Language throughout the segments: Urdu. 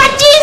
25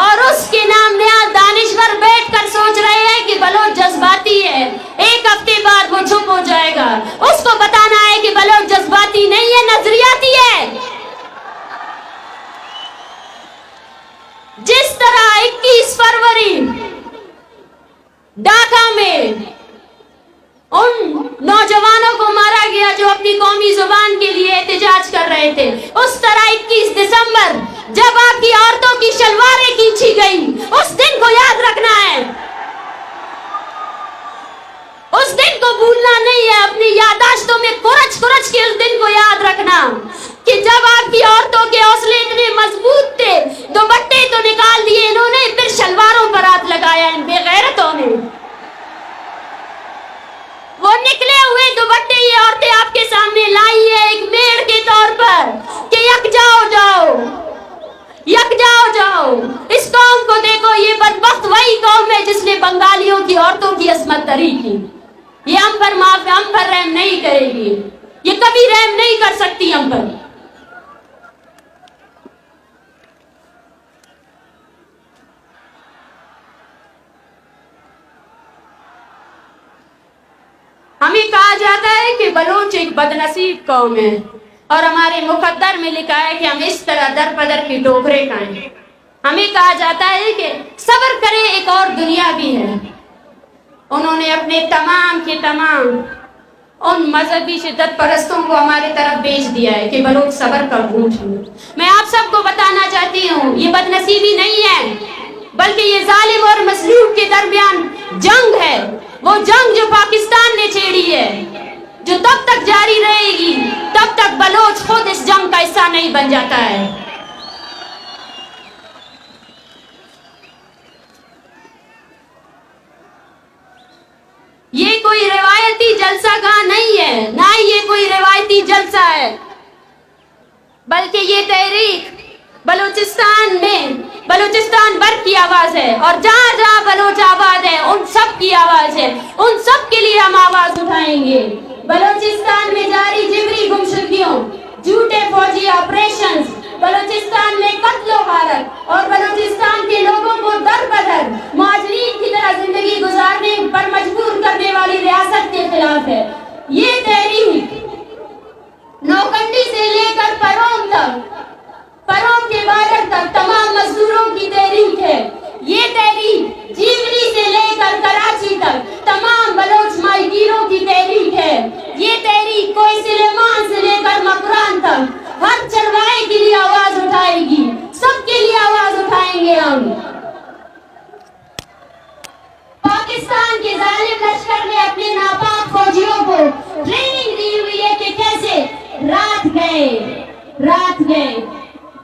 اور اس کے نام نیاز دانشور بیٹھ کر سوچ رہے ہیں کہ بلوچ جذباتی ہے، ایک ہفتے بعد وہ چپ ہو جائے گا. اس کو بتانا ہے کہ بلوچ جذباتی نہیں ہے، نظریاتی ہے. جس طرح 21 فروری ڈھاکہ میں ان نوجوانوں کو مارا گیا جو اپنی قومی زبان کے لیے احتجاج کر رہے تھے، اس طرح 21 دسمبر جب آپ کی عورتوں کی شلواریں کھینچی گئی، اس دن کو یاد رکھنا ہے. اس دن کو بھولنا نہیں ہے. اپنی یادداشتوں میں کورچ کے اس دن کو یاد رکھنا کہ جب آپ کی عورتوں کے حوصلے اتنے مضبوط تھے، دوپٹے تو نکال دیے انہوں نے، پھر شلواروں پر ہاتھ لگایا ان بے غیرتوں نے. وہ نکلے ہوئے دوپٹے یہ عورتیں آپ کے سامنے لائی ہے ایک میڑ کے طور پر کہ یکجا ہو جاؤ، یکجا ہو جاؤ. اس قوم کو دیکھو، یہ بدبخت وہی قوم ہے جس نے بنگالیوں کی عورتوں کی عصمت دری کی. یہ ہم پر رحم نہیں کرے گی، یہ کبھی رحم نہیں کر سکتی ہم پر. ہمیں کہا جاتا ہے کہ بلوچ ایک بدنصیب قوم ہے، اور ہمارے مقدر میں لکھا ہے کہ ہم اس طرح در بدر کی ٹوکرے کھائیں. ہمیں کہا جاتا ہے کہ صبر کریں، ایک اور دنیا بھی ہے. انہوں نے اپنے تمام کے تمام ان مذہبی شدت پرستوں کو ہمارے طرف بھیج دیا ہے کہ بلوچ صبر کا گھونٹ ہو. میں آپ سب کو بتانا چاہتی ہوں، یہ بدنصیبی نہیں ہے، بلکہ یہ ظالم اور مظلوم کے درمیان جنگ ہے. وہ جنگ جو پاکستان نے چھیڑی ہے، جو تب تک جاری رہے گی تب تک بلوچ خود اس جنگ کا حصہ نہیں بن جاتا ہے. یہ کوئی روایتی جلسہ گاہ نہیں ہے، نہ ہی یہ کوئی روایتی جلسہ ہے، بلکہ یہ تحریک بلوچستان میں بلوچستان بھر کی آواز ہے، اور جہاں جہاں بلوچ آباد ہے ان سب کی آواز ہے. ان سب کے لیے ہم آواز اٹھائیں گے. بلوچستان میں جاری جبری گمشدگیوں، جھوٹے فوجی آپریشنز، بلوچستان میں قتل و غارت اور بلوچستان کے لوگوں کو در بدر مہاجرین کی طرح زندگی گزارنے پر مجبور کرنے والی ریاست کے خلاف ہے. یہ تحریک نوکنڈی سے لے کر پروم تک، پروم کے بارڈر تک تمام مزدوروں کی تحریک ہے. یہ تحریک جیولی سے لے کر کراچی تک تمام بلوچ ماہی گیروں کی تحریک ہے. یہ تحریک کوئی سلیمان سے لے کر مکران تک ہر چرواہے کے لیے آواز اٹھائے گی. سب کے لیے آواز اٹھائیں گے ہم. پاکستان کے ظالم لشکر نے اپنے ناپاک فوجیوں کو ٹریننگ دی ہوئی ہے کہ کیسے رات گئے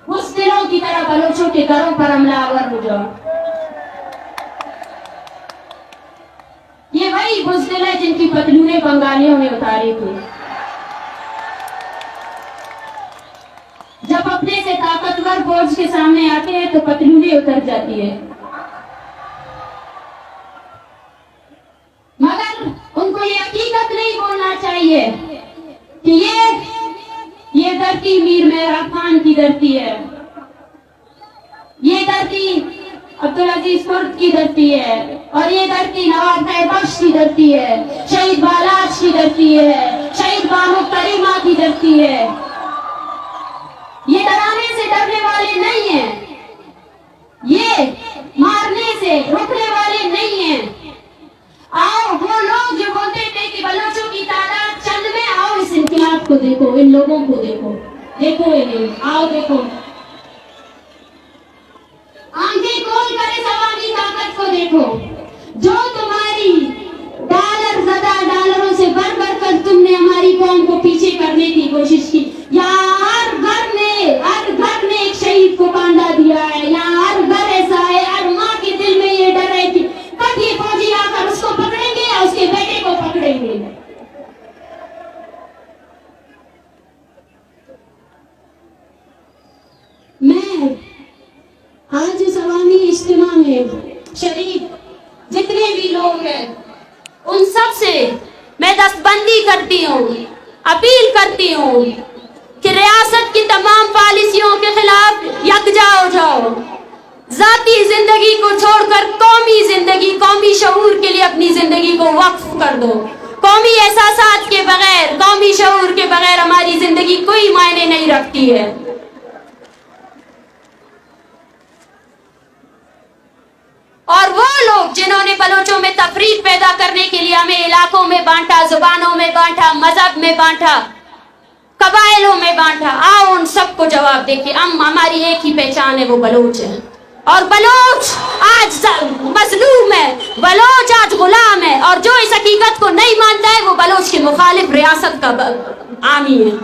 بزدلوں کی طرح بلوچوں کے گھروں پر حملہ آور ہو جاؤ. یہ وہی بزدل ہے جن کی پتلونیں بنگالیوں نے اتاری تھی. جب اپنے سے طاقتور فوج کے سامنے آتے ہیں تو پتلونیں اتر جاتی ہے. مگر ان کو یہ حقیقت نہیں بولنا چاہیے کہ یہ دھرتی میر مہراب خان کی دھرتی ہے، یہ دھرتی عبدالعزیز کرد کی دھرتی ہے، اور یہ دھرتی نواب خیر بخش کی دھرتی ہے، شہید بالاچ کی دھرتی ہے، شہید بانو کریمہ کی دھرتی ہے. یہ ڈرانے سے ڈرنے والے نہیں ہیں، یہ مارنے سے روکنے والے نہیں ہیں. آؤ وہ لوگ جو بولتے تھے کہ بلوچوں کی تعداد چند میں، آؤ اس انقلاب کو دیکھو، ان لوگوں کو دیکھو انہیں، آؤ دیکھو. آنکھیں کھول کر اس عوامی طاقت کو دیکھو جو تمہاری ڈالروں سے بڑھ کر تم نے ہماری قوم کو پیچھے کرنے کی کوشش کی. یہاں ہر گھر نے ایک شہید کو کانڈا دیا ہے. یہاں ہر گھر ایسا ہے، ہر ماں کے دل میں یہ ڈر ہے کہ کب یہ فوجی آ کر اس کو پکڑیں گے یا اس کے بیٹے کو پکڑیں گے. میں آج اس عوامی اجتماع میں شریک جتنے بھی لوگ ہیں ان سب سے میں دستبندی کرتی ہوں، اپیل کرتی ہوں کہ ریاست کی تمام پالیسیوں کے خلاف یکجا ہو جاؤ. ذاتی ذاتی زندگی کو چھوڑ کر قومی زندگی، قومی شعور کے لیے اپنی زندگی کو وقف کر دو. قومی احساسات کے بغیر، قومی شعور کے بغیر ہماری زندگی کوئی معنی نہیں رکھتی ہے. اور وہ لوگ جنہوں نے بلوچوں میں تفریق پیدا کرنے کے لیے ہمیں علاقوں میں بانٹا، زبانوں میں بانٹا، مذہب میں بانٹا، قبائلوں میں بانٹا، آؤ ان سب کو جواب دے کہ ہماری ایک ہی پہچان ہے، وہ بلوچ ہے. اور بلوچ آج مظلوم ہے، بلوچ آج غلام ہے، اور جو اس حقیقت کو نہیں مانتا ہے وہ بلوچ کے مخالف ریاست کا حامی ہے.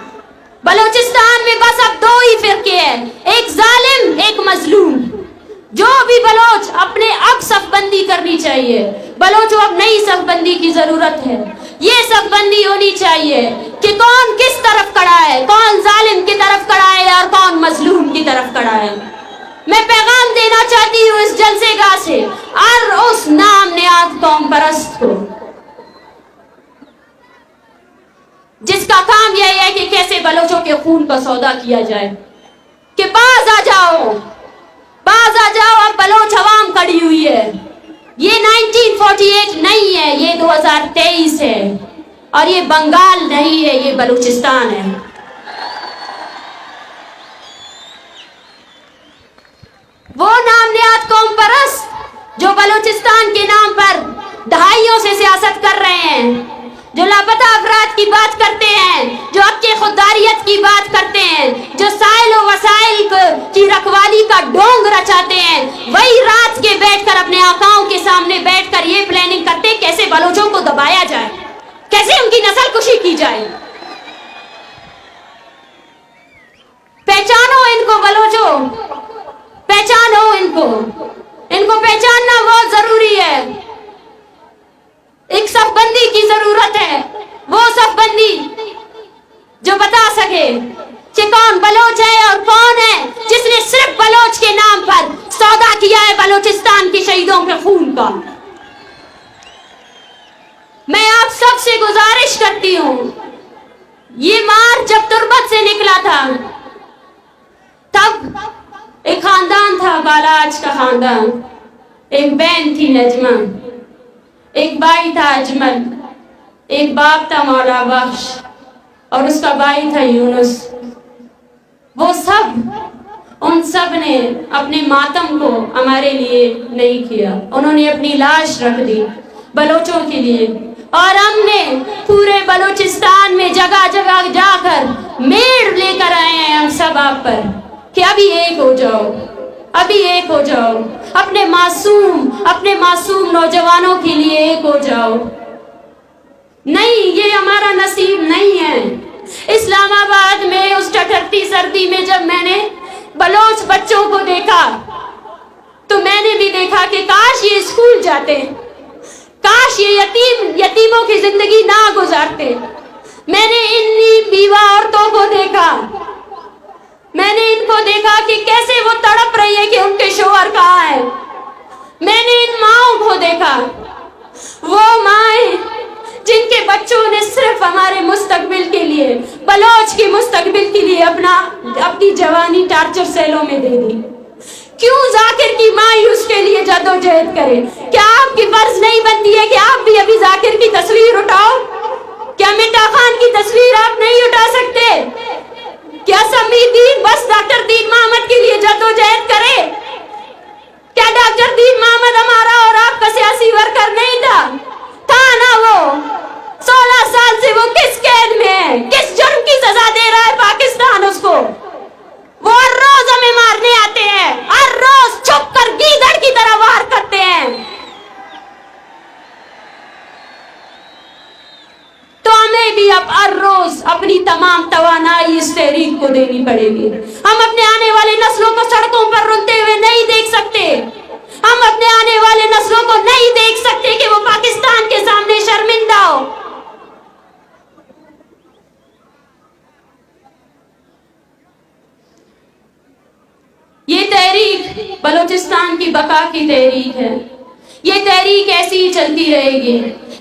بلوچستان میں بس اب دو ہی فرقے ہیں، ایک ظالم، ایک مظلوم. جو بھی بلوچ اپنے اب صف بندی کرنی چاہیے. بلوچوں اب نئی صف بندی کی ضرورت ہے. یہ صف بندی ہونی چاہیے کہ کون کس طرف کھڑا ہے، کون ظالم کی طرف کھڑا ہے اور کون مظلوم کی طرف کھڑا ہے. میں پیغام دینا چاہتی ہوں اس جلسے گاہ سے اور اس نام نہاد قوم پرست کو جس کا کام یہ ہے کہ کیسے بلوچوں کے خون کا سودا کیا جائے، کہ باز آ جاؤ، باز آ جاؤ. اب بلوچ عوام کھڑی ہوئی ہے. یہ 1948 نہیں ہے، یہ 2023 ہے، اور یہ بنگال نہیں ہے، یہ بلوچستان ہے. وہ نام نہاد قوم پرست جو بلوچستان کے نام پر دہائیوں سے سیاست کر رہے ہیں، جو لاپتہ افراد کی بات کرتے ہیں، جو حق خودداریت کی بات کرتے ہیں، جو سائل و وسائل کی رکھوالی کا ڈونگ رچاتے ہیں، وہی رات کے بیٹھ کر اپنے آقاؤں کے سامنے بیٹھ کر یہ پلاننگ کرتے کیسے بلوچوں کو دبایا جائے، کیسے ان کی نسل کشی کی جائے. پہچانو ان کو بلوچوں، پہچانو ان کو پہچاننا بہت ضروری ہے. ایک صف بندی کی ضرورت ہے، وہ صف بندی جو بتا سکے کہ کون بلوچ ہے اور کون ہے جس نے صرف بلوچ کے نام پر سودا کیا ہے بلوچستان کے شہیدوں کے خون کا. میں آپ سب سے گزارش کرتی ہوں، یہ مار جب تربت سے نکلا تھا تب ایک خاندان تھا، بالاج کا خاندان. ایک بہن تھی نجمہ، ایک بھائی تھا اجمل، ایک باپ تھا مولا بخش، اور اس کا بھائی تھا یونس. وہ سب، ان سب نے اپنے ماتم کو ہمارے لیے نہیں کیا، انہوں نے اپنی لاش رکھ دی بلوچوں کے لیے. اور ہم نے پورے بلوچستان میں جگہ جگہ جا کر میڑ لے کر آئے ہیں ہم سب آپ پر کہ ابھی ایک ہو جاؤ، ابھی ایک ہو جاؤ، اپنے معصوم نوجوانوں کے لیے ایک ہو جاؤ. نہیں، یہ ہمارا نصیب نہیں ہے. اسلام آباد میں اس ٹھٹھرتی سردی میں جب میں نے بلوچ بچوں کو دیکھا تو میں نے بھی دیکھا کہ کاش یہ اسکول جاتے، کاش یہ یتیموں کی زندگی نہ گزارتے. میں نے ان بیوہ عورتوں کو دیکھا، میں نے ان کو دیکھا کہ کیسے وہ تڑپ رہی ہے کہ ان کے شوہر کہاں ہے. میں نے ان ماؤں کو دیکھا، وہ مائیں جن کے بچوں نے صرف ہمارے مستقبل کے لیے، بلوچ کے مستقبل کے لیے اپنی جوانی ٹارچر سیلوں میں دے دی. کیوں ذاکر کی ماں اس کے لیے جدوجہد کرے؟ کیا آپ کی فرض نہیں بنتی ہے کہ آپ بھی ابھی ذاکر کی تصویر اٹھاؤ؟ کیا مٹا خان کی تصویر آپ نہیں اٹھا سکتے؟ کیا سمیع دین بس ڈاکٹر دین محمد کے لیے جدوجہد کرے؟ کیا ڈاکٹر دین محمد ہمارا اور آپ کا سیاسی ورکر نہیں تھا نا؟ وہ 16 سال سے وہ کس قید میں ہے، کس جرم کی سزا دے رہا ہے پاکستان اس کو؟ وہ ہر روز ہمیں مارنے آتے ہیں، ہر روز چھپ کر گیدڑ کی طرح وار کرتے ہیں. تو ہمیں بھی اب ہر روز اپنی تمام توانائی اس تحریک کو دینی پڑے گی. ہم اپنے آنے والے نسلوں کو سڑکوں پر روتے ہوئے نہیں دیکھ سکتے. ہم اپنے آنے والے نسلوں کو نہیں دیکھ سکتے کہ وہ پاکستان کے سامنے شرمندہ ہو. یہ تحریک بلوچستان کی بقا کی تحریک ہے. یہ تحریک ایسی ہی چلتی رہے گی.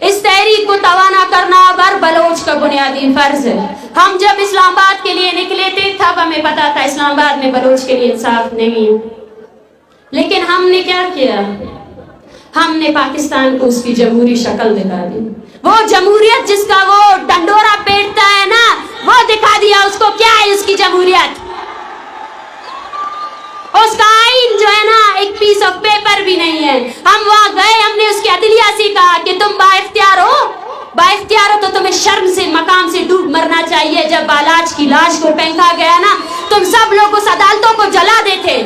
اس تحریک کو توانا کرنا اب ہر بلوچ کا بنیادی فرض ہے. ہم جب اسلام آباد کے لیے نکلے تھے تب ہمیں پتا تھا اسلام آباد میں بلوچ کے لیے انصاف نہیں ہے. لیکن ہم نے کیا کیا؟ ہم نے پاکستان کو اس کی جمہوری شکل دکھا دی. وہ جمہوریت جس کا وہ ڈنڈورا پیٹتا ہے نا، وہ دکھا دیا اس کو کیا ہے اس کی جمہوریت. اس کا آئین جو ہے نا ایک پیس آف پیپر بھی نہیں ہے. ہم وہاں گئے، ہم نے اس کی عدلیہ سے کہا کہ تم با اختیار ہو تو تمہیں شرم سے مقام سے ڈوب مرنا چاہیے. جب بالاج کی لاش کو پھینکا گیا نا، تم سب لوگ اس عدالتوں کو جلا دیتے.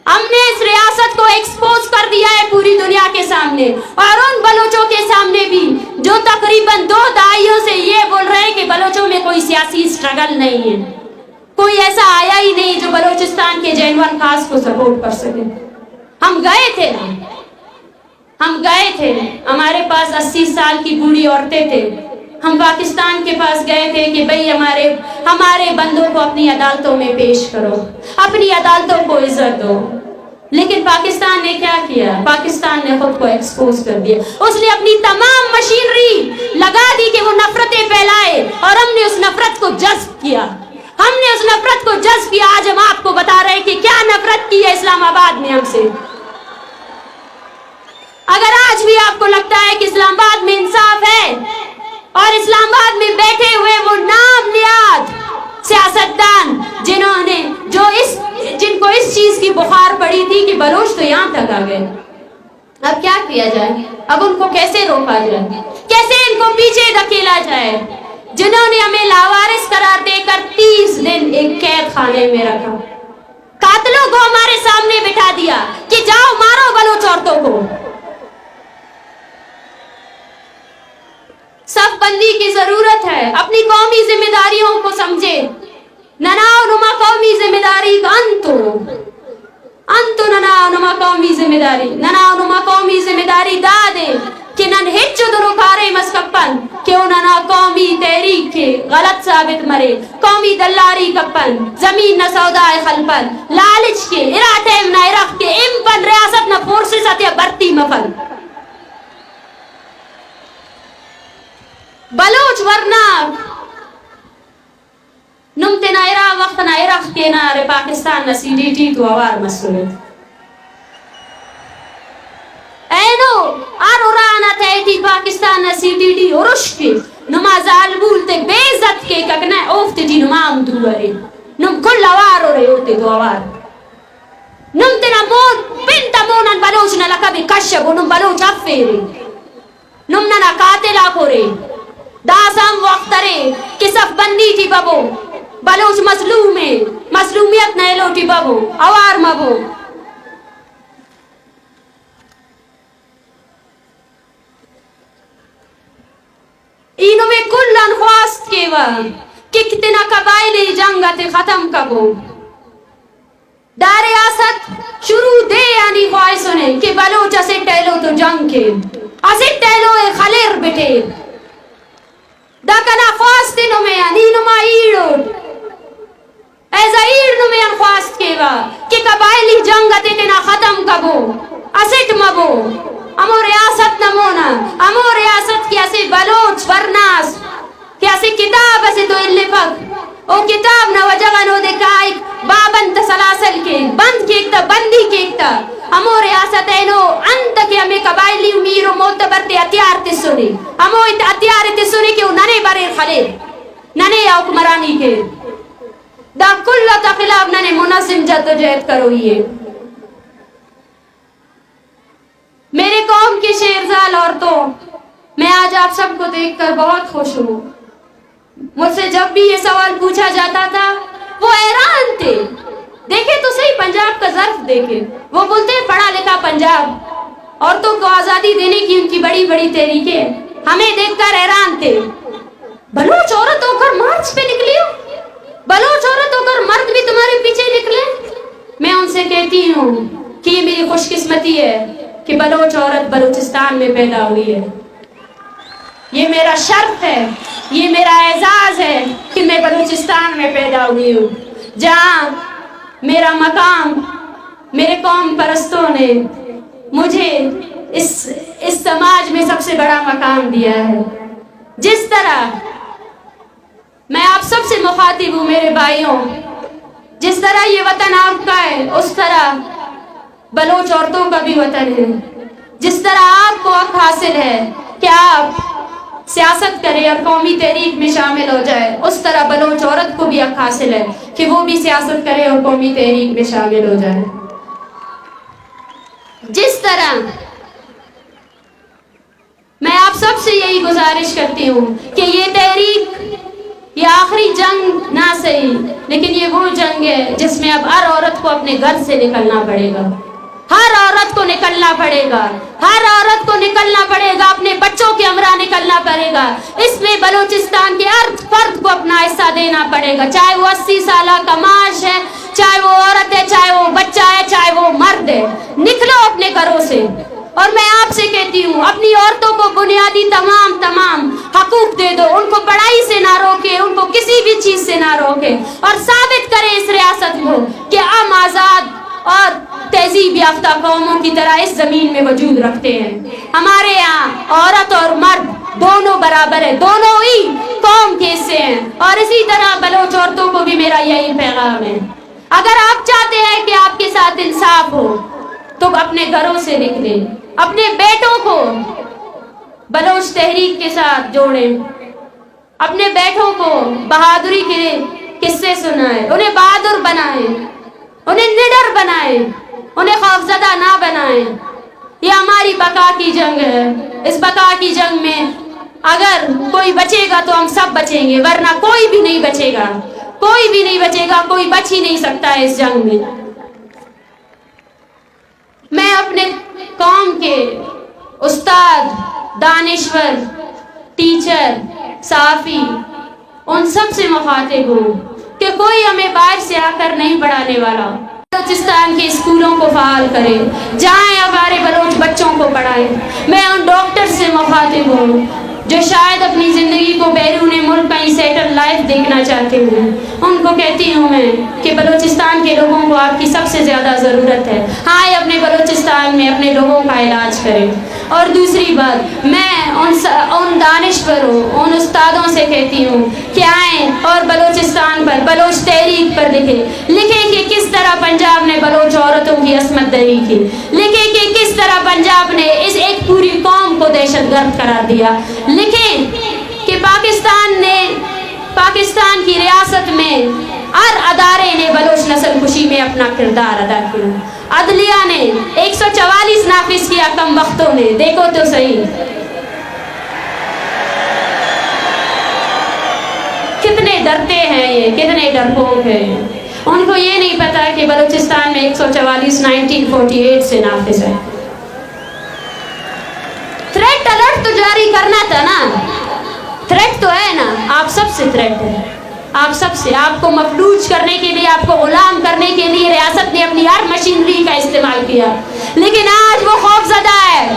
ہم نے اس ریاست کو ایکسپوز کر دیا ہے پوری دنیا کے سامنے، اور ان بلوچوں کے سامنے بھی جو تقریباً 2 دہائیوں سے یہ بول رہے ہیں کہ بلوچوں میں کوئی سیاسی اسٹرگل نہیں ہے. کوئی ایسا آیا ہی نہیں جو بلوچستان کے جینوئن خاص کو سپورٹ کر سکے. ہم گئے تھے، ہمارے پاس 80 سال کی بوڑھی عورتیں تھے. ہم پاکستان کے پاس گئے تھے کہ بھئی ہمارے بندوں کو اپنی عدالتوں میں پیش کرو، اپنی عدالتوں کو عزت دو. لیکن پاکستان نے کیا کیا؟ پاکستان نے خود کو ایکسپوز کر دیا. اس نے اپنی تمام مشینری لگا دی کہ وہ نفرتیں پھیلائے، اور ہم نے اس نفرت کو جذب کیا. آج ہم آپ کو بتا رہے ہیں کہ کیا نفرت کی ہے اسلام آباد نے ہم سے. اگر آج بھی آپ کو لگتا ہے کہ اسلام آباد میں انصاف ہے، اور اسلام آباد میں بیٹھے ہوئے وہ نام نیاد سیاستدان جن کو اس چیز کی بخار پڑی تھی کہ بلوچ تو یہاں تک آ گئے، اب کیا کیا جائے؟ اب ان کو کیسے روکا جائے؟ کیسے ان کو پیچھے دھکیلا جائے؟ جنہوں نے ہمیں لاوارث قرار دے کر 30 دن ایک قید خانے میں رکھا، قاتلوں کو ہمارے سامنے بٹھا دیا کہ جاؤ مارو بلوچ عورتوں کو. صف بندی کی ضرورت ہے. اپنی قومی ذمہ داریوں کو سمجھے. نناو نما قومی ذمہ داری کا انتو نناو نما قومی ذمہ داری دادے کہ نن ہچو درو کارے مسکپن کیوں ننا قومی تحریک کے غلط ثابت مرے. قومی دلاری کپن زمین نہ سودائے خلپن لالچ کے اراٹیم نہ ارخ کے امپن ریاست نہ فورسز اتیا برتی مفن. بلوچ ورنہ نمتے نہ ارا وقت نہ ارخ کے نارے پاکستان نہ CDT تو آوار مسئولت اینو آرو رانا تیٹی پاکستان نہ CDT ارش کے نما ظالبول تے بیزت کے ککنے اوفت جی نمام دوارے نم کل آوار ہو رہے ہوتے تو آوار نمتے نہ مود پنتا مونن بلوچ نہ لکا بھی کشب نم بلوچ افیرے نم نہ قاتلہ کھورے داسام وقترے کہ صف بندی تھی بابو بلوچ مظلوم ہے مظلومیت نہ لوٹی بابو اوار مبو. اینو میں کلن خواست کے وا کہ کتنا قبائلی جنگت ختم کبو. دار آسد شروع دے یعنی خواہشوں نے کہ بلوچ اسے ٹیلو تو جنگ کے اسے ٹیلو خلیر بیٹے دکنا خواست نو میں نینو ما ایڑو ایزا ایڑ نو میں خواست کے وا کہ قبائلی جنگت اتنا ختم کبو اسٹ مبو امو ریاست نمونا امو ریاست کی اسے بلوچ ورناس کہ اسے کتاب اسے تو اللہ پک او کتاب نہ وجہ نو دکھائی بابند سلاسل کے بند کیکتا بندی کیکتا ہمو ریاست اینو انت کہ ہمیں قبائلی امیر و معتبر تے اتیار تے سنے ہمو اتیار تے سنے کہ ننے برے خلیر ننے حکمرانی کے دا کلتا خلاف ننے منظم جدوجہد کرو. یہ میرے قوم کی شیرزال عورتوں، میں آج آپ سب کو دیکھ کر بہت خوش ہوں. مجھ سے جب بھی یہ سوال پوچھا جاتا تھا وہ حیران تھے. دیکھیں تو صحیح پنجاب کا ظرف دیکھیں، وہ بولتے ہیں پڑھا لکھا پنجاب، عورتوں کو آزادی دینے کی ان کی بڑی بڑی تحریکیں. ہمیں دیکھ کر حیران تھے. بلوچ عورت ہو کر مارچ پہ نکلی ہو، بلوچ عورت ہو کر مرد بھی تمہارے پیچھے نکلے. میں ان سے کہتی ہوں کہ یہ میری خوش قسمتی ہے کہ بلوچ عورت بلوچستان میں پیدا ہوئی ہے. یہ میرا شرف ہے، یہ میرا اعزاز ہے کہ میں بلوچستان میں پیدا ہوئی ہوں، جہاں میرا مقام میرے قوم پرستوں نے مجھے اس سماج میں سب سے بڑا مقام دیا ہے. جس طرح میں آپ سب سے مخاطب ہوں میرے بھائیوں، جس طرح یہ وطن آپ کا ہے اس طرح بلوچ عورتوں کا بھی وطن ہے. جس طرح آپ کو حق حاصل ہے کہ آپ سیاست کرے اور قومی تحریک میں شامل ہو جائے, اس طرح بلوچ عورت کو بھی حق حاصل ہے کہ وہ بھی سیاست کرے اور قومی تحریک میں شامل ہو جائے. جس طرح میں آپ سب سے یہی گزارش کرتی ہوں کہ یہ تحریک, یہ آخری جنگ نہ صحیح, لیکن یہ وہ جنگ ہے جس میں اب ہر عورت کو اپنے گھر سے نکلنا پڑے گا. ہر عورت کو نکلنا پڑے گا, ہر عورت کو نکلنا پڑے گا, اپنے بچوں کے ہمراہ نکلنا پڑے گا. اس میں بلوچستان کے ہر فرد کو اپنا حصہ دینا پڑے گا, چاہے وہ 80 سالہ کا معاش ہے, چاہے وہ عورت ہے, چاہے وہ بچہ ہے, چاہے وہ مرد ہے. نکلو اپنے گھروں سے. اور میں آپ سے کہتی ہوں, اپنی عورتوں کو بنیادی تمام حقوق دے دو. ان کو پڑھائی سے نہ روکے, ان کو کسی بھی چیز سے نہ روکے, اور ثابت کرے اس ریاست کو کہ ہم آزاد اور تہذیب یافتہ قوموں کی طرح اس زمین میں وجود رکھتے ہیں. ہمارے یہاں عورت اور مرد دونوں برابر ہیں, دونوں ہی قوم کے حصے ہیں. اور اسی طرح بلوچ عورتوں کو بھی میرا یہی پیغام ہے, اگر آپ چاہتے ہیں کہ آپ کے ساتھ انصاف ہو تو اپنے گھروں سے نکلیں, اپنے بیٹوں کو بلوچ تحریک کے ساتھ جوڑیں, اپنے بیٹوں کو بہادری کے قصے سنائیں, انہیں بہادر بنائیں, انہیں نڈر بنائیں, انہیں خوفزدہ نہ بنائیں. یہ ہماری بقا کی جنگ ہے. اس بقا کی جنگ میں اگر کوئی بچے گا تو ہم سب بچیں گے, ورنہ کوئی بھی نہیں بچے گا, کوئی بھی نہیں بچے گا, کوئی بچ ہی نہیں سکتا ہے اس جنگ میں. میں اپنے قوم کے استاد, دانشور, ٹیچر, صحافی, ان سب سے مخاطب ہوں کہ کوئی ہمیں باہر سے آ کر نہیں پڑھانے والا. بلوچستان کے اسکولوں کو فعال کرے, جائیں ہمارے بلوچ بچوں کو پڑھائیں. میں ان ڈاکٹر سے مخاطب ہوں جو شاید اپنی زندگی کو بیرون ملک کہیں سیٹل لائف دیکھنا چاہتے ہیں. ان کو کہتی ہوں میں کہ بلوچستان کے لوگوں کو آپ کی سب سے زیادہ ضرورت ہے. آئے اپنے بلوچستان میں اپنے لوگوں کا علاج کریں. اور دوسری بات, میں ان دانشوروں, ان استادوں سے کہتی ہوں کہ آئیں اور بلوچستان پر, بلوچ تحریک پر لکھیں کہ کس طرح پنجاب نے بلوچ عورتوں کی عصمت دری کی, لکھیں کہ کس طرح پنجاب نے اس ایک پوری قوم کو دہشت گرد قرار دیا, لکھیں کہ پاکستان کی ریاست میں ہر ادارے نے بلوچ نسل کشی میں اپنا کردار ادا کیا. عدلیہ نے 144 نافذ کیا کم وقتوں میں, دیکھو تو صحیح کتنے ڈرتے ہیں یہ, کتنے ڈرپوک ہیں. ان کو یہ نہیں پتا کہ بلوچستان میں 144 1948 سے نافذ ہے. تھریٹ الرٹ تو جاری کرنا تھا نا, تھریٹ تو ہے نا, آپ سب سے تھریٹ ہے, آپ سب سے. آپ کو مفلوج کرنے کے لیے, آپ کو غلام کرنے کے لیے ریاست نے اپنی ہر مشینری کا استعمال کیا, لیکن آج وہ خوفزدہ ہے.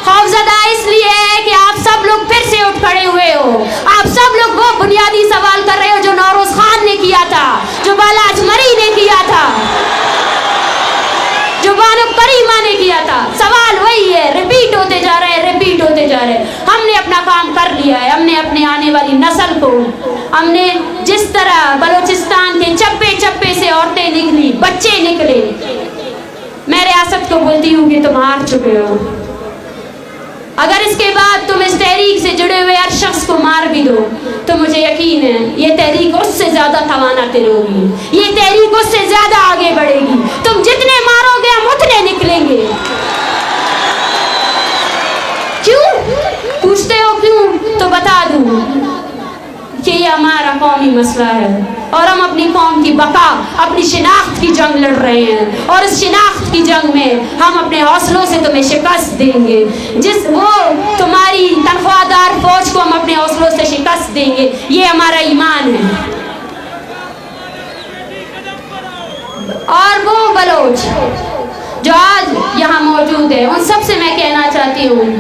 خوفزدہ اس لیے ہے کہ آپ سب لوگ پھر سے اٹھ کھڑے ہوئے ہو. آپ سب لوگ وہ بنیادی سوال کر رہے ہو جو نوروز خان نے کیا تھا, جو بالاج مری نے کیا تھا, جو بانو کریمہ نے کیا تھا. سوال وہی ہے, ریپیٹ ہوتے جا رہے ہیں, ریپیٹ ہوتے جا رہے ہیں. ہم نے اپنا کام کر لیا ہے. ہم نے اپنے آنے والی نسل کو, ہم نے جس طرح بلوچستان کے چپے چپے سے عورتیں نکلی, بچے نکلے, میں ریاست کو بولتی ہوں کہ تم ہار چکے ہو. اگر اس کے بعد تم اس تحریک سے جڑے ہوئے ہر شخص کو مار بھی دو تو مجھے یقین ہے یہ تحریک اس سے زیادہ توانا ہوگی, یہ تحریک اس سے زیادہ آگے بڑھے گی. تم جتنے مارو گے ہم اتنے نکلیں گے. کیوں پوچھتے ہو کیوں؟ تو بتا دوں کہ یہ ہمارا قومی مسئلہ ہے اور ہم اپنی قوم کی بقا, اپنی شناخت کی جنگ لڑ رہے ہیں. اور اس شناخت کی جنگ میں ہم اپنے حوصلوں سے تمہیں شکست دیں گے. وہ تمہاری تنخواہ دار فوج کو ہم اپنے حوصلوں سے شکست دیں گے. یہ ہمارا ایمان ہے. اور وہ بلوچ جو آج یہاں موجود ہے, ان سب سے میں کہنا چاہتی ہوں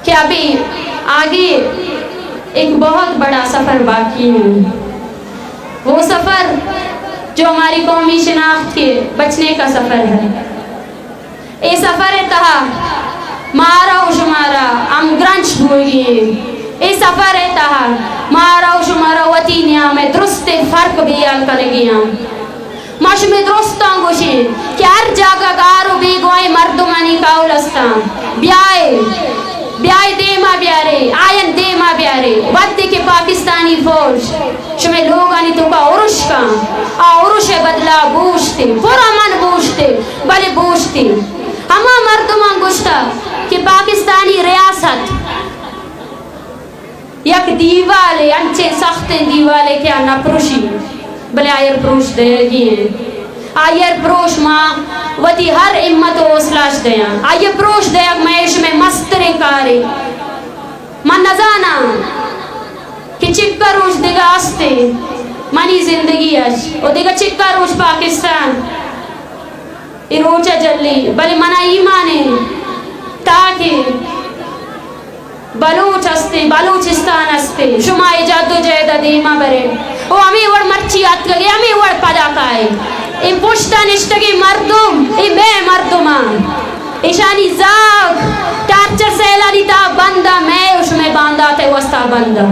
کہ ابھی آگے ایک بہت بڑا سفر باقی ہے. وہ سفر جو ہماری قومی شناخت کے بچنے کا سفر ہے. اے سفر تہا مارا و شمارا ہم گرنچ بھوگی. اے سفر تہا مارا و شمارا وطینیاں میں درست فرق بیال کر گیا. مشم درستان گوشی کہ ہر جگہ گارو بھی گوئے مردمانی کاولستان بیائے دیما بیارے آین دیما بیارے ودے کے پاکستانی فوج شمیں لوگانی تو کا عرش کا عرش بدلا بوشتے پورا من بوشتے بلے بوشتے ہما مردمان گوشتا کہ پاکستانی ریاست یک دیوالے انچے سخت دیوالے کیا نہ پروشی بلے آئیر پروش دے گئے آئیر پروش ماں وطی ہر امت و اسلاش دیا آئیر پروش دیا میش میں مسترے کارے من نزانا کہ چکا روش دیگا آستے منی زندگی اچ او دیگا چکا روش پاکستان ای روچا جلی بلے منا ایمانے تاکہ بلوچ ہستے بلوچستان ہستے شما جد و جہد دیما برے او ہمیں وڑ مرچی آت گئے ہمیں وڑ پدا کائے ای پشتا نشتگی مردم ای بے مردمان ایشانی زاگ ٹارچر سیلانی تا بندہ میں اس میں باندھا تے وستا بندہ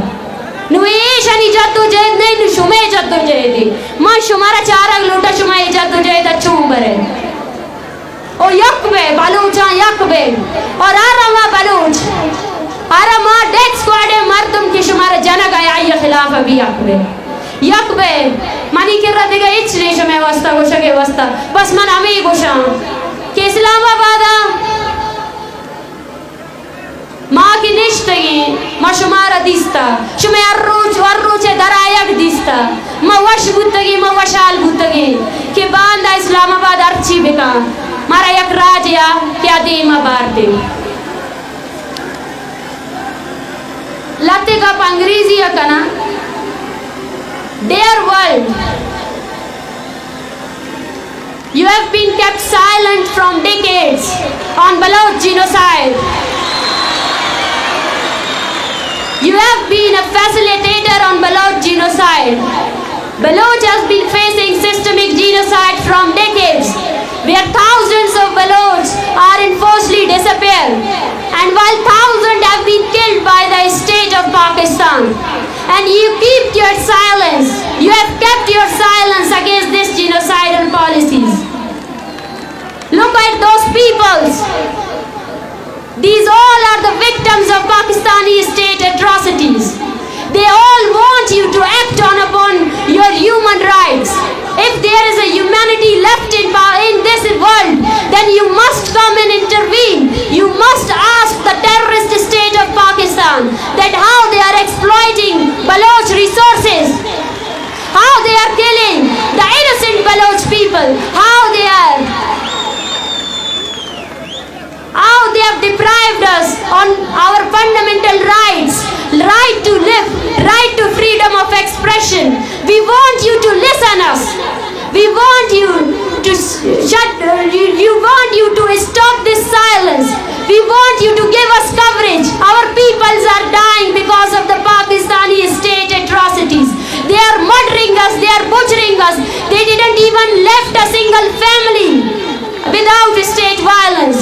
نو ایشانی جد و جہد نہیں نو شما جد و جہدی ماں شمارا چارک لوٹا شما جد و جہد اچھوں برے او یک بے بلوچاں یک بے اور آرہا بلوچ آرہا ماں ڈیک سکواڈے مردم کی شمارا جنگ آیا آئی خلاف ابھی یک بے منی کر رہا دیگا اچھ نہیں شمیں وستا گوشا کے وستا بس من ہمیں گوشا کہ اسلام آبادا ماں کی نشتگی ما شمارا دیستا شمیں ارروچ درائیک دیستا ما وش بودتگی ما وشال بودتگی کہ باندہ اسلام آباد ارچی بکا مارا یک راجیا کیا دیما بار دے لاتے کا پا انگریزی کنا Dear world, you have been kept silent from decades on Baloch genocide. You have been a facilitator on Baloch genocide. Baloch has been facing systemic genocide from decades, where thousands of Baloch are enforcedly disappeared, and while thousands have been killed by the state of Pakistan. And you keep your silence. You have kept your silence against these genocidal policies. Look at those peoples. These all are the victims of Pakistani state atrocities. They all want you to act upon your human rights. If there is a humanity left in this world, then you must come and intervene. You must ask the terrorist state of Pakistan that how they are exploiting Baloch resources, how they are killing the innocent Baloch people, how they have deprived us on our fundamental rights, right to live, right to freedom of expression. We want you to listen us. We want you to stop this silence. We want you to give us coverage. Our peoples are dying because of the Pakistani state atrocities. They are murdering us, they are butchering us. They didn't even left a single family without state violence.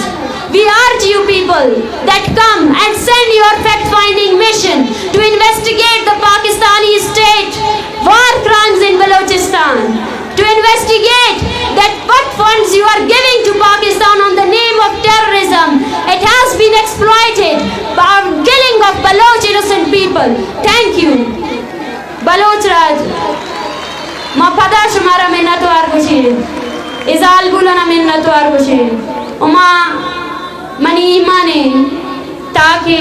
We urge you people that come and send your fact-finding mission to investigate the Pakistani state war crimes in Balochistan, to investigate that what funds you are giving to Pakistan on the name of terrorism. It has been exploited by killing of Baloch innocent people. Thank you. Baloch Raj, ma pada shumara minnatwar gushi, izal bulana minnatwar gushi, uma منی ایمانے تاکہ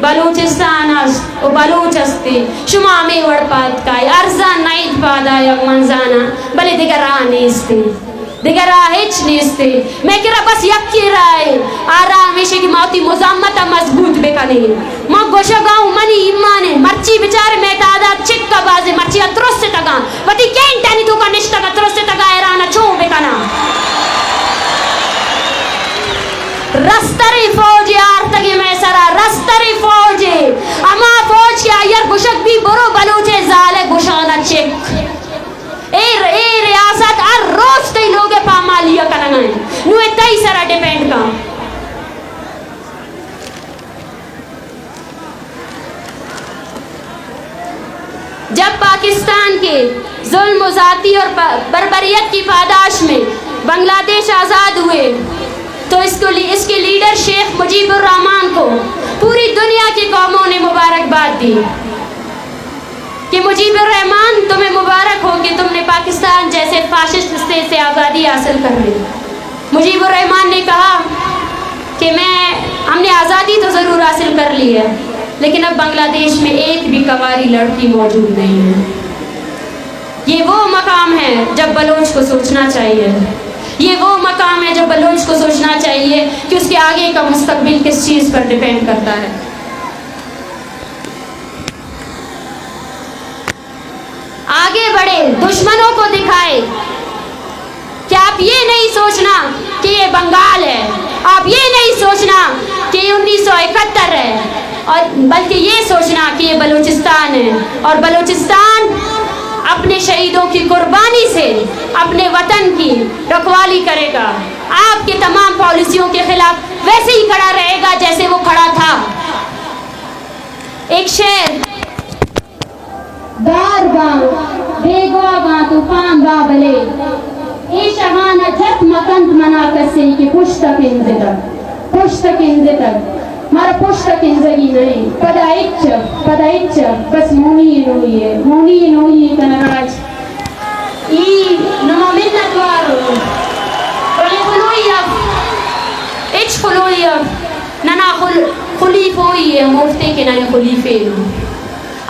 بلوچستان است و بلوچ استے شما میں وڑپات کائی ارزان نائد پادا یک منزانا بلے دیگر راہ نیستے دیگر راہ ہیچ نیستے میں کرا بس یکی رائے آرہ ہمیشہ کی موتی مزامتا مضبوط بکنے ماں گوشا گاؤں منی ایمانے مرچی بچارے میں تعداد چکا بازے مرچی اترس سے تگا وطی کین تینی تو کا نشتا کا ترس سے تگا ایرانا چون بکنا رستری فوج آرتگی میں سرا رستری فوج اما فوج کی آیر گشک بھی برو بلوچے زالے گشانا چک اے ریاست ار روز تی لوگے پامالیا کرنگائیں نوے تی سرا ڈیپینڈ کا جب پاکستان کے ظلم و ذاتی اور بربریت کی پاداش میں بنگلہ دیش آزاد ہوئے تو اس کے لیڈر شیخ مجیب الرحمان کو پوری دنیا کی قوموں نے مبارکباد دی کہ مجیب الرحمان تمہیں مبارک ہو کہ تم نے پاکستان جیسے فاشسٹ اسٹیٹ سے آزادی حاصل کر لی. مجیب الرحمان نے کہا کہ ہم نے آزادی تو ضرور حاصل کر لی ہے لیکن اب بنگلہ دیش میں ایک بھی کنواری لڑکی موجود نہیں ہے. یہ وہ مقام ہے جب بلوچ کو سوچنا چاہیے. یہ وہ مقام ہے جب بلوچ کو سوچنا چاہیے کہ اس کے آگے کا مستقبل کس چیز پر ڈیپینڈ کرتا ہے. آگے بڑھے, دشمنوں کو دکھائے کہ آپ یہ نہیں سوچنا کہ یہ بنگال ہے, آپ یہ نہیں سوچنا کہ یہ 1971 ہے, اور بلکہ یہ سوچنا کہ یہ بلوچستان ہے اور بلوچستان اپنے شہیدوں کی قربانی سے اپنے وطن کی رکھوالی کرے گا. آپ کے تمام پالیسیوں کے خلاف ویسے ہی کھڑا رہے گا جیسے وہ کھڑا تھا. ایک شعر, دار باں بیگوا باں طوفان بابلے ای شہانہ جت مکند منا کسی کہ پشت تک مارا پشت کنزگی نہیں پدائچ بس مونی نوئی کنراج ای نما منت وارو اچ خلوئی ننا خلیفوئی مفتے کے ننے خلیفے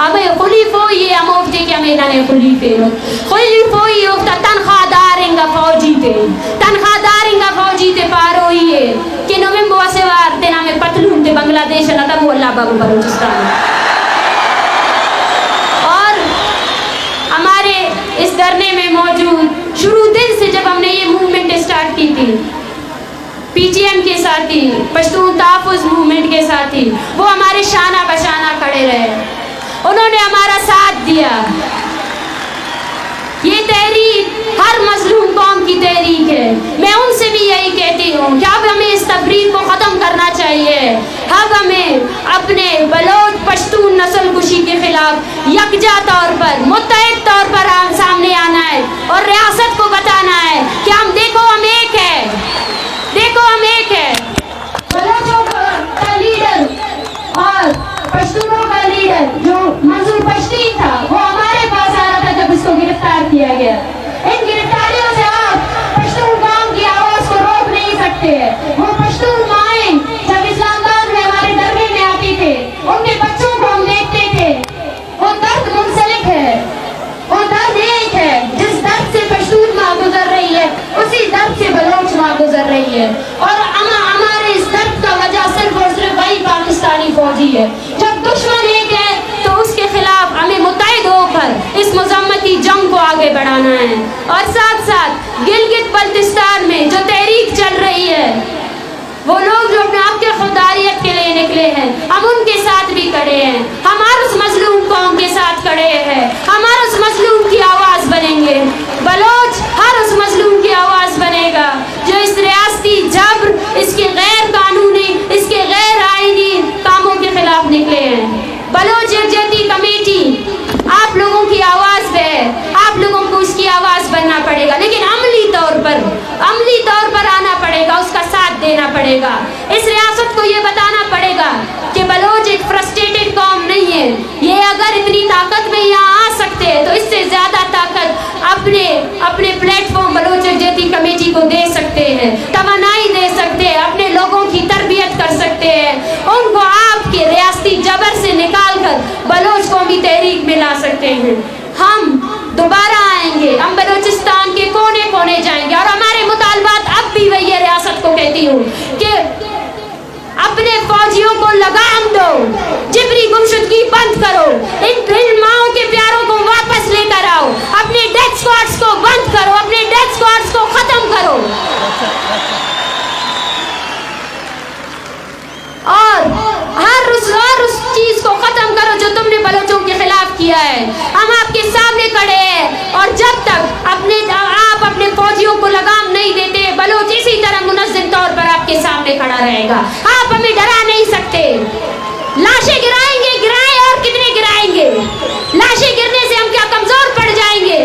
ابے خلیفوئی مفتے کے ہمیں ننے خلیفوئی اکتا تنخواہ دارنگا فوجی تے پاروئی ہے کہ نومن بواسے وار تے نامے پتلون تے بنگلہ دیش نتم اللہ بابو بلوچستان. اور ہمارے اس دھرنے میں موجود شروع دن سے جب ہم نے یہ موومنٹ اسٹارٹ کی تھی, پی ٹی ایم کے ساتھی, پشتون تحفظ موومنٹ کے ساتھی, وہ ہمارے شانہ بشانہ کھڑے رہے, انہوں نے ہمارا ساتھ دیا. یہ تحریک ہر مظلوم قوم کی تحریک ہے. میں ان سے بھی یہی کہتی ہوں کہ اب ہمیں اس تفریق کو ختم کرنا چاہیے. اب ہمیں اپنے بلوچ پشتون نسل کشی کے خلاف یکجا طور پر, متحد طور پر سامنے آنا ہے اور ریاست کو بتانا ہے کہ ہم ہم ایک ہے, ہم ایک ہے. بلوچوں کا لیڈر اور پشتونوں کا لیڈر جو منظور پشتین تھا وہ ہمارے پاس آ رہا تھا جب اس کو گرفتار کیا گیا. ان گرفتاریوں سے آپ پشتون قوم کی آواز کو روک نہیں سکتے ہیں. وہ پشتون مائیں جب اسلام آباد میں ہمارے دربے میں آتی تھے, ان کے بچوں کو ہم دیکھتے تھے. وہ درد منسلک ہے, وہ درد ایک ہے. جس درد سے پشتون ماں گزر رہی ہے اسی درد سے بلوچ ماں گزر رہی ہے. اور ہمارے اس درد کا وجہ صرف اور صرف وہی پاکستانی فوجی ہے. جب دشمن ایک ہے تو اس کے خلاف ہمیں متحد ہو کر اس مذمتی جنگ کو آگے بڑھانا ہے. اور ساتھ ساتھ گلگت بلتستان میں جو تحریک چل رہی ہے, وہ لوگ جو اپنے آپ کے خودداریت کے لیے نکلے ہیں, ہم ان کے ساتھ بھی کھڑے ہیں. ہمارے اس مظلوم قوم کے ساتھ کھڑے ہیں. ہمارے اس مظلوم کی آواز بنیں گے. بلوچ ہر اس مظلوم کی آواز بنے گا جو اس ریاستی جبر, اس کے غیر قانونی, اس کے غیر آئینی کاموں کے خلاف نکلے ہیں. بلوچ یکجہتی کمیٹی آپ لوگوں کی آواز پہ ہے. آپ لوگوں کو اس کی آواز بننا پڑے گا, لیکن عملی طور پر آنا پڑے گا, اس کا ساتھ دینا پڑے گا. اس ریاست کو یہ بتانا پڑے گا کہ بلوچ ایک فرسٹریٹڈ قوم نہیں ہے. یہ اگر اتنی طاقت میں یہاں آ سکتے ہیں تو اس سے زیادہ طاقت اپنے پلیٹ فارم بلوچ یکجہتی کمیٹی کو دے سکتے ہیں, توانائی دے سکتے ہیں, اپنے لوگوں کی تربیت کر سکتے ہیں, ان کو آپ کے ریاستی جبر سے نکال کر بلوچ قومی تحریک میں لا سکتے ہیں. ہم دوبارہ آئیں گے, ہم بلوچستان کے کونے کونے جائیں گے, اور ہمارے مطالبات اب بھی وہی ریاست کو کہتی ہوں کہ اپنے فوجیوں کو لگام دو, جبری گمشدگی بند کرو, ان ماؤں کے پیاروں کو واپس لے کر آؤ, اپنے ڈیتھ اسکواڈز کو بند کرو, اپنے ڈیتھ اسکواڈز کو ختم کرو, اور ہر اس چیز کو ختم کرو جو تم نے بلوچوں کے خلاف کیا ہے. ہم آپ کے سامنے کھڑے ہیں, اور جب تک آپ اپنے فوجیوں کو لگام نہیں دیتے, بلوچ اسی طرح منظم طور پر آپ کے سامنے کھڑا رہے گا. آپ ہمیں ڈرا نہیں سکتے. لاشیں گرائیں گے, اور کتنے گرائیں گے؟ لاشیں گرنے سے ہم کیا کمزور پڑ جائیں گے؟